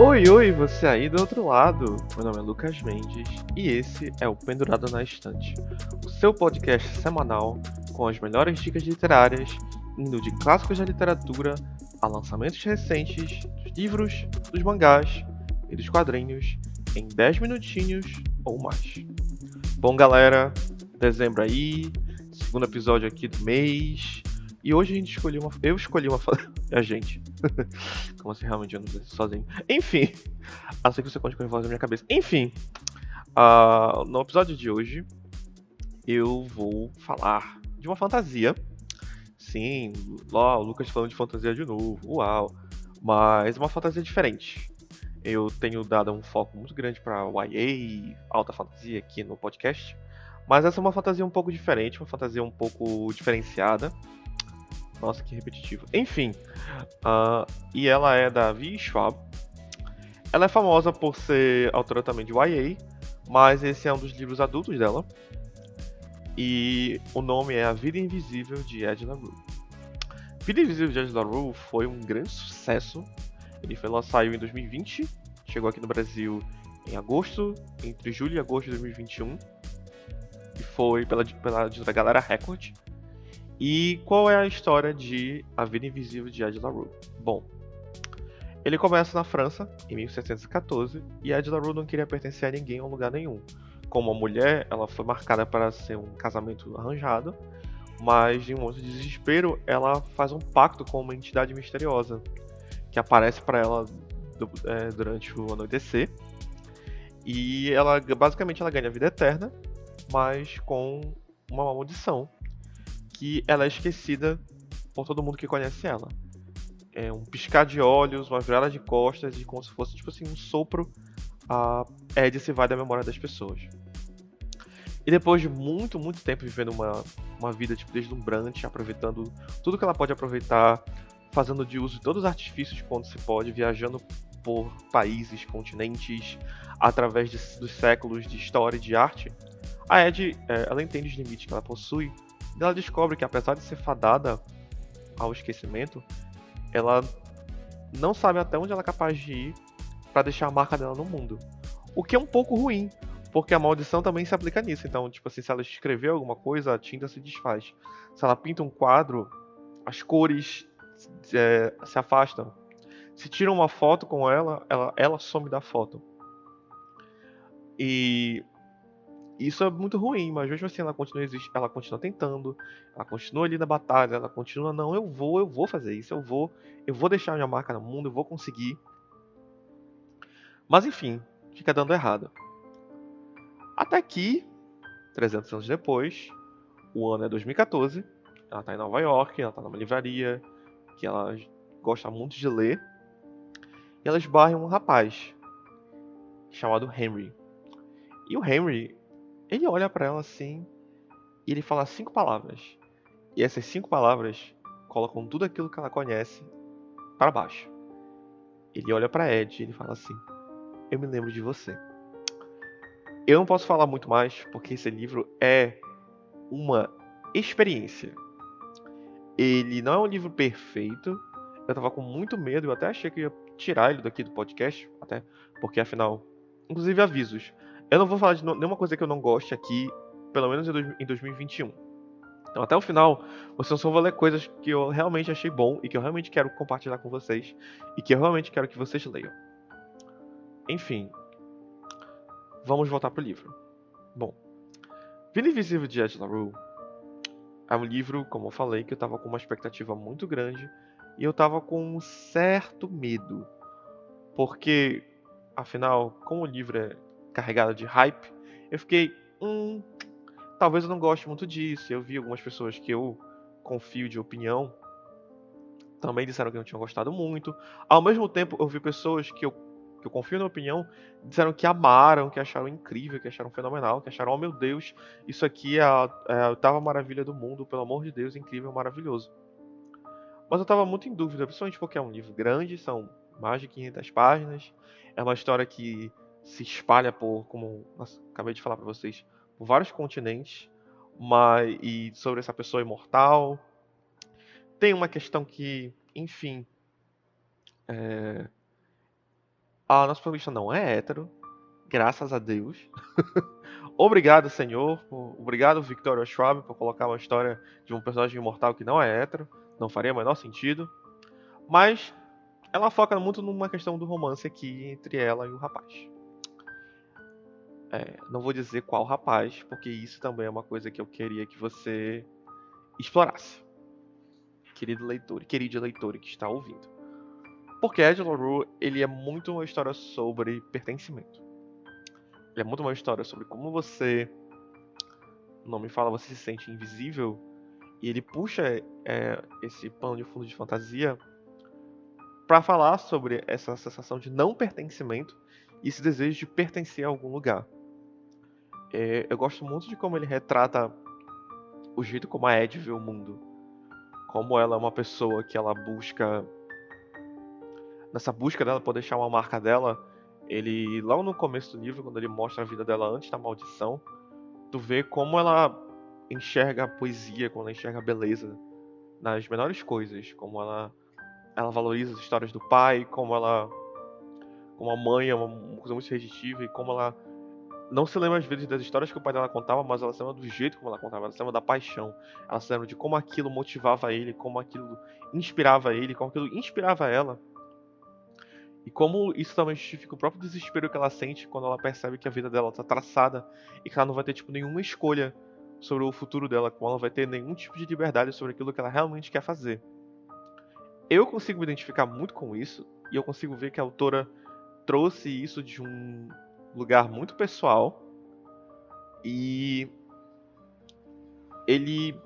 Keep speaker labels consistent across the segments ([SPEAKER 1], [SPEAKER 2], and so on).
[SPEAKER 1] Oi, oi, você aí do outro lado. Meu nome é Lucas Mendes e esse é o Pendurado na Estante, o seu podcast semanal com as melhores dicas literárias, indo de clássicos da literatura a lançamentos recentes dos livros, dos mangás e dos quadrinhos em 10 minutinhos ou mais. Bom, galera, dezembro aí, segundo episódio aqui do mês. E hoje a gente escolheu uma. Eu escolhi uma. A gente. Como se realmente eu não fizesse sozinho. Enfim, assim que você conte com a voz na minha cabeça. Enfim, no episódio de hoje eu vou falar de uma fantasia. Sim, ó, o Lucas falando de fantasia de novo. Uau! Mas uma fantasia diferente. Eu tenho dado um foco muito grande para YA, alta fantasia aqui no podcast. Mas essa é uma fantasia um pouco diferente, uma fantasia um pouco diferenciada. Nossa, que repetitivo. Enfim, e ela é da V. Schwab. Ela é famosa por ser autora também de YA, mas esse é um dos livros adultos dela. E o nome é A Vida Invisível de Ed La Rue. Vida Invisível de Ed La Rue foi um grande sucesso. Ela saiu em 2020, chegou aqui no Brasil em agosto, entre julho e agosto de 2021. E foi pela editora Galera Record. E qual é a história de A Vida Invisível de Ed La Rue? Bom, ele começa na França, em 1714, e Ed La Rue não queria pertencer a ninguém ou lugar nenhum. Como uma mulher, ela foi marcada para ser um casamento arranjado, mas em um momento de desespero, ela faz um pacto com uma entidade misteriosa, que aparece para ela durante o anoitecer. E ela basicamente ela ganha a vida eterna, mas com uma maldição, que ela é esquecida por todo mundo que conhece ela. É um piscar de olhos, uma virada de costas e como se fosse tipo assim um sopro, a Ed se vai da memória das pessoas. E depois de muito, muito tempo vivendo uma vida tipo deslumbrante, aproveitando tudo que ela pode aproveitar, fazendo de uso de todos os artifícios quando se pode, viajando por países, continentes, através dos séculos de história e de arte, a Ed, ela entende os limites que ela possui e ela descobre que apesar de ser fadada ao esquecimento, ela não sabe até onde ela é capaz de ir para deixar a marca dela no mundo. O que é um pouco ruim, porque a maldição também se aplica nisso. Então, tipo assim, se ela escrever alguma coisa, a tinta se desfaz. Se ela pinta um quadro, as cores se afastam. Se tira uma foto com ela some da foto. E isso é muito ruim, mas mesmo assim ela continua tentando, ela continua ali na batalha, ela continua, não, eu vou fazer isso, eu vou deixar minha marca no mundo, eu vou conseguir. Mas enfim, fica dando errado. Até que, 300 anos depois, o ano é 2014, ela tá em Nova York, ela tá numa livraria, que ela gosta muito de ler, e ela esbarra em um rapaz, chamado Henry. E o Henry, ele olha pra ela assim, e ele fala 5 palavras. E essas 5 palavras colocam tudo aquilo que ela conhece para baixo. Ele olha pra Ed e ele fala assim: eu me lembro de você. Eu não posso falar muito mais, porque esse livro é uma experiência. Ele não é um livro perfeito. Eu tava com muito medo, eu até achei que ia tirar ele daqui do podcast, até porque afinal, inclusive avisos. Eu não vou falar de nenhuma coisa que eu não goste aqui, pelo menos em 2021. Então até o final, vocês só vão ler coisas que eu realmente achei bom e que eu realmente quero compartilhar com vocês e que eu realmente quero que vocês leiam. Enfim, vamos voltar pro livro. Bom, Vida Invisível de Ed La Rue é um livro, como eu falei, que eu tava com uma expectativa muito grande e eu tava com um certo medo. Porque, afinal, como o livro é carregado de hype, eu fiquei, talvez eu não goste muito disso. Eu vi algumas pessoas que eu confio de opinião também disseram que não tinham gostado muito. Ao mesmo tempo, eu vi pessoas que eu confio na opinião, disseram que amaram, que acharam incrível, que acharam fenomenal, que acharam, oh meu Deus, isso aqui é a oitava maravilha do mundo, pelo amor de Deus, incrível, maravilhoso. Mas eu estava muito em dúvida, principalmente porque é um livro grande, são mais de 500 páginas, é uma história que se espalha por, como acabei de falar para vocês, por vários continentes, e sobre essa pessoa imortal. Tem uma questão que, enfim, A nossa protagonista não é hétero, graças a Deus. Obrigado, Senhor. Obrigado, Victoria Schwab, por colocar uma história de um personagem imortal que não é hétero. Não faria o menor sentido. Mas ela foca muito numa questão do romance aqui entre ela e o rapaz. Não vou dizer qual rapaz, porque isso também é uma coisa que eu queria que você explorasse, querido leitor e querida leitora que está ouvindo. Porque Ed LaRue, ele é muito uma história sobre pertencimento. Ele é muito uma história sobre como você, o nome fala, você se sente invisível, e ele puxa esse pano de fundo de fantasia para falar sobre essa sensação de não pertencimento e esse desejo de pertencer a algum lugar. Eu gosto muito de como ele retrata o jeito como a Ed vê o mundo. Como ela é uma pessoa que ela busca... Nessa busca dela por deixar uma marca dela, ele, logo no começo do livro, quando ele mostra a vida dela antes da maldição, tu vê como ela enxerga a poesia, como ela enxerga a beleza nas menores coisas. Como ela valoriza as histórias do pai, como a mãe é uma coisa muito reditiva, e como ela não se lembra às vezes das histórias que o pai dela contava, mas ela se lembra do jeito como ela contava, ela se lembra da paixão, ela se lembra de como aquilo motivava ele, como aquilo inspirava ele, como aquilo inspirava ela. E como isso também justifica o próprio desespero que ela sente quando ela percebe que a vida dela tá traçada e que ela não vai ter tipo nenhuma escolha sobre o futuro dela, como ela não vai ter nenhum tipo de liberdade sobre aquilo que ela realmente quer fazer. Eu consigo me identificar muito com isso e eu consigo ver que a autora trouxe isso de um lugar muito pessoal e ele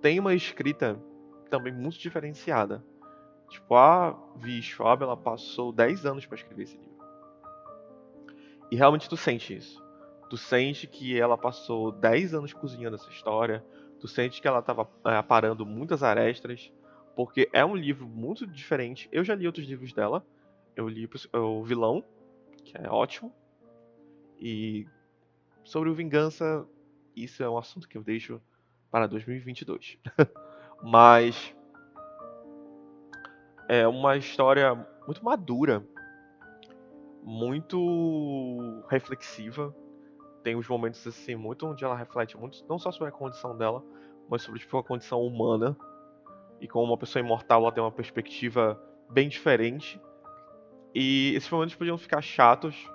[SPEAKER 1] tem uma escrita também muito diferenciada. Tipo, a Vi Schwab, ela passou 10 anos para escrever esse livro. E realmente tu sente isso. Tu sente que ela passou 10 anos cozinhando essa história. Tu sente que ela estava aparando muitas arestas. Porque é um livro muito diferente. Eu já li outros livros dela. Eu li o Vilão, que é ótimo. E sobre o Vingança, isso é um assunto que eu deixo para 2022. Mas é uma história muito madura, muito reflexiva. Tem uns momentos assim, muito onde ela reflete muito, não só sobre a condição dela, mas sobre tipo, a condição humana. E como uma pessoa imortal, ela tem uma perspectiva bem diferente. E esses momentos podiam ficar chatos,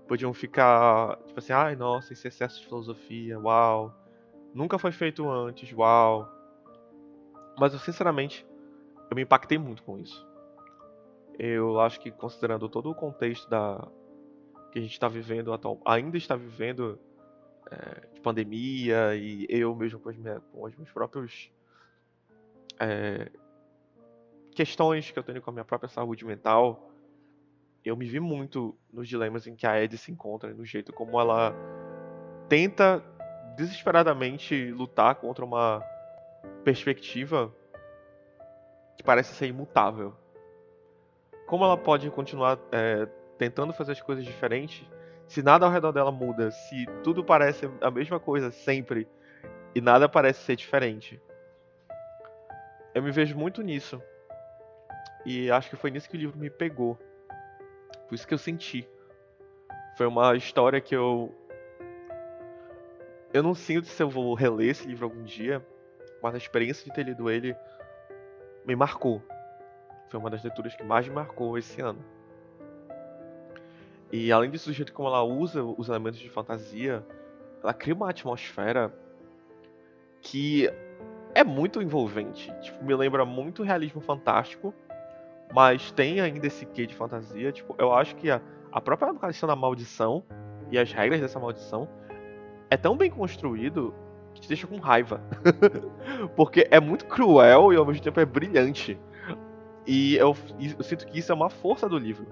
[SPEAKER 1] podiam ficar tipo assim, ai nossa, esse excesso de filosofia, uau. Nunca foi feito antes, uau. Mas eu sinceramente, eu me impactei muito com isso. Eu acho que considerando todo o contexto que a gente está vivendo ainda está vivendo, de pandemia, e eu mesmo com os meus próprios questões que eu tenho com a minha própria saúde mental, eu me vi muito nos dilemas em que a Ed se encontra, no jeito como ela tenta desesperadamente lutar contra uma perspectiva que parece ser imutável. Como ela pode continuar tentando fazer as coisas diferentes se nada ao redor dela muda, se tudo parece a mesma coisa sempre e nada parece ser diferente? Eu me vejo muito nisso. E acho que foi nisso que o livro me pegou. Por isso que eu senti. Foi uma história que eu não sinto se eu vou reler esse livro algum dia, mas a experiência de ter lido ele me marcou. Foi uma das leituras que mais me marcou esse ano. E além disso, do jeito como ela usa os elementos de fantasia, ela cria uma atmosfera que é muito envolvente. Tipo, me lembra muito realismo fantástico, mas tem ainda esse quê de fantasia. Tipo, eu acho que a própria questão da maldição e as regras dessa maldição é tão bem construído que te deixa com raiva. Porque é muito cruel e ao mesmo tempo é brilhante. E eu sinto que isso é uma força do livro.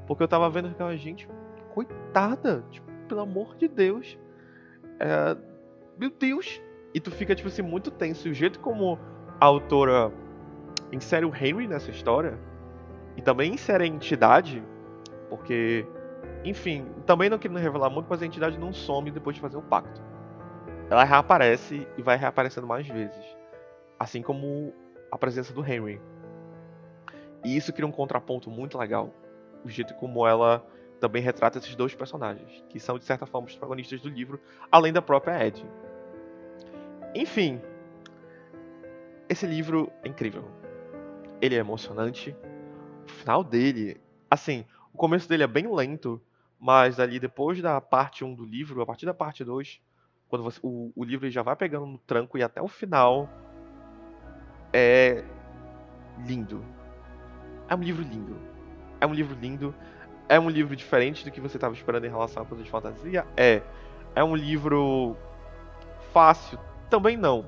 [SPEAKER 1] Porque eu tava vendo aquela gente, coitada, tipo, pelo amor de Deus. Meu Deus. E tu fica, tipo assim, muito tenso. E o jeito como a autora insere o Henry nessa história, e também insere a entidade, porque, enfim, também não querendo revelar muito, mas a entidade não some depois de fazer o pacto. Ela reaparece e vai reaparecendo mais vezes. Assim como a presença do Henry. E isso cria um contraponto muito legal. o jeito como ela também retrata esses dois personagens, que são de certa forma os protagonistas do livro, além da própria Ed. Enfim, esse livro é incrível. Ele é emocionante. O final dele, assim, o começo dele é bem lento, mas ali depois da parte 1 do livro, a partir da parte 2, quando o livro já vai pegando no tranco e até o final, é lindo. É um livro lindo. É um livro lindo. É um livro diferente do que você estava esperando em relação a coisa de fantasia? É um livro fácil? Também não.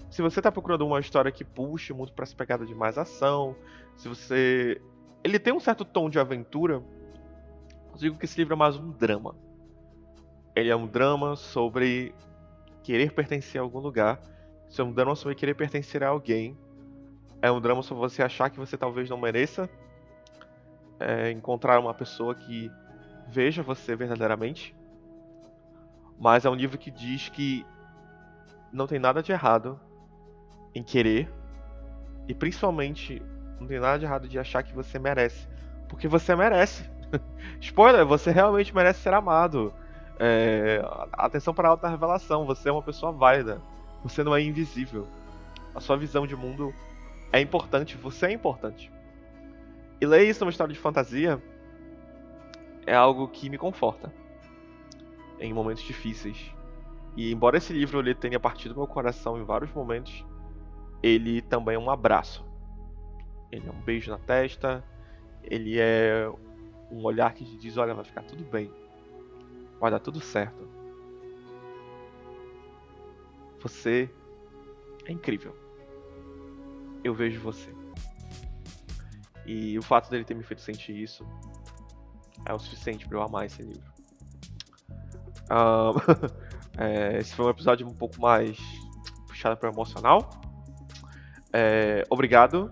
[SPEAKER 1] Se você está procurando uma história que puxe muito para essa pegada de mais ação, se você... Ele tem um certo tom de aventura. Eu digo que esse livro é mais um drama. Ele é um drama sobre querer pertencer a algum lugar. Isso é um drama sobre querer pertencer a alguém. É um drama sobre você achar que você talvez não mereça encontrar uma pessoa que veja você verdadeiramente. Mas é um livro que diz que não tem nada de errado em querer. E principalmente, não tem nada de errado de achar que você merece. Porque você merece. Spoiler, você realmente merece ser amado. Atenção para a alta revelação. Você é uma pessoa válida. Você não é invisível. A sua visão de mundo é importante. Você é importante. E ler isso numa história de fantasia é algo que me conforta em momentos difíceis. E embora esse livro ele tenha partido meu coração em vários momentos, ele também é um abraço. Ele é um beijo na testa. Ele é um olhar que te diz, olha, vai ficar tudo bem. Vai dar tudo certo. Você é incrível. Eu vejo você. E o fato dele ter me feito sentir isso é o suficiente para eu amar esse livro. Esse foi um episódio um pouco mais puxado para o emocional. Obrigado,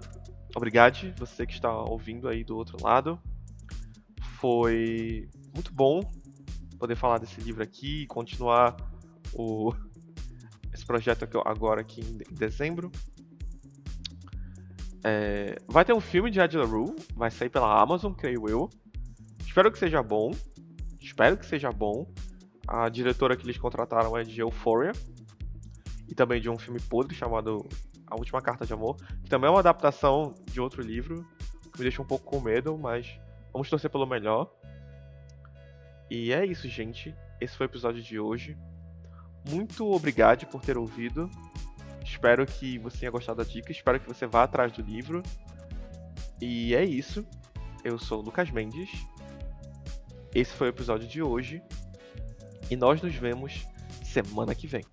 [SPEAKER 1] você que está ouvindo aí do outro lado. Foi muito bom poder falar desse livro aqui e continuar esse projeto agora aqui em dezembro. Vai ter um filme de Ed La Rue, vai sair pela Amazon, creio eu. Espero que seja bom. A diretora que eles contrataram é de Euphoria e também de um filme podre chamado A Última Carta de Amor, que também é uma adaptação de outro livro, que me deixa um pouco com medo, mas vamos torcer pelo melhor. E é isso, gente. Esse foi o episódio de hoje. Muito obrigado por ter ouvido. Espero que você tenha gostado da dica. Espero que você vá atrás do livro. E é isso. Eu sou o Lucas Mendes. Esse foi o episódio de hoje. E nós nos vemos semana que vem.